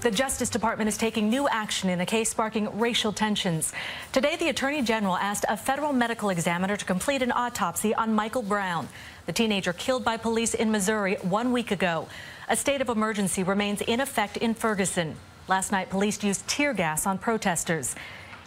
The Justice Department is taking new action in a case sparking racial tensions. Today, the Attorney General asked a federal medical examiner to complete an autopsy on Michael Brown, the teenager killed by police in Missouri 1 week ago. A state of emergency remains in effect in Ferguson. Last night, police used tear gas on protesters.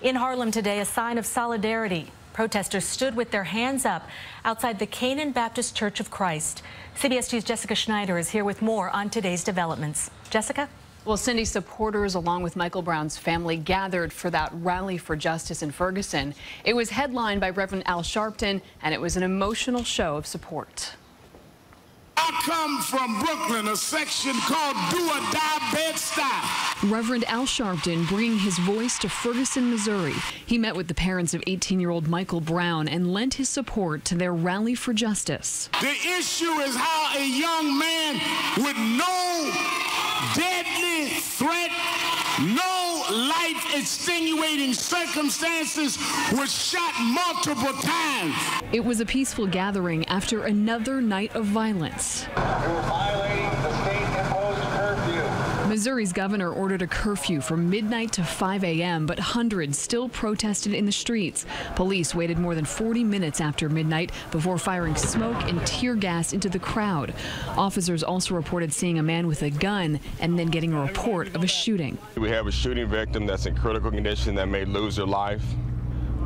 In Harlem today, a sign of solidarity. Protesters stood with their hands up outside the Canaan Baptist Church of Christ. CBS 2's Jessica Schneider is here with more on today's developments. Jessica? Well, Cindy, supporters along with Michael Brown's family gathered for that rally for justice in Ferguson. It was headlined by Reverend Al Sharpton, and it was an emotional show of support. I come from Brooklyn, a section called Do or Die Bed-Stuy. Reverend Al Sharpton bringing his voice to Ferguson, Missouri. He met with the parents of 18-year-old Michael Brown and lent his support to their rally for justice. The issue is how a young man with no deadly threat, no life-extenuating circumstances was shot multiple times. It was a peaceful gathering after another night of violence. You're violating the state-imposed curfew. Missouri's governor ordered a curfew from midnight to 5 a.m., but hundreds still protested in the streets. Police waited more than 40 minutes after midnight before firing smoke and tear gas into the crowd. Officers also reported seeing a man with a gun and then getting a report of a shooting. We have a shooting victim that's in critical condition that may lose their life.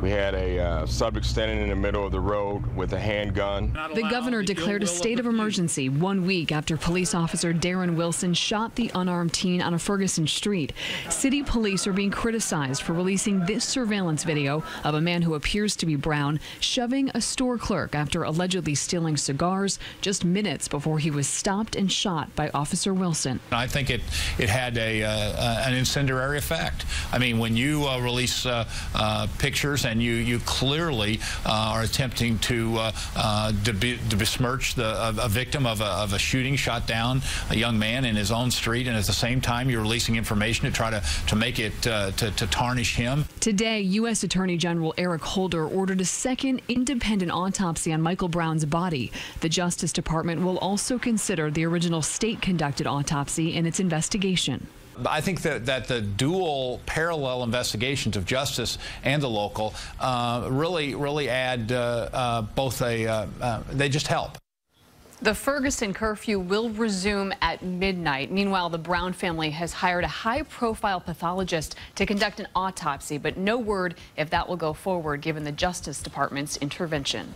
We had a subject standing in the middle of the road with a handgun. The governor declared a state of emergency 1 week after police officer Darren Wilson shot the unarmed teen on a Ferguson street. City police are being criticized for releasing this surveillance video of a man who appears to be Brown shoving a store clerk after allegedly stealing cigars just minutes before he was stopped and shot by Officer Wilson. I think it had an incendiary effect. I mean, when you release pictures and you clearly are attempting to besmirch a victim of a shooting, shot down a young man in his own street, and at the same time you're releasing information to try to make it to tarnish him. Today, U.S. Attorney General Eric Holder ordered a second independent autopsy on Michael Brown's body. The Justice Department will also consider the original state-conducted autopsy in its investigation. I think that the dual parallel investigations of justice and the local really add they just help. The Ferguson curfew will resume at midnight. Meanwhile, the Brown family has hired a high-profile pathologist to conduct an autopsy, but no word if that will go forward given the Justice Department's intervention.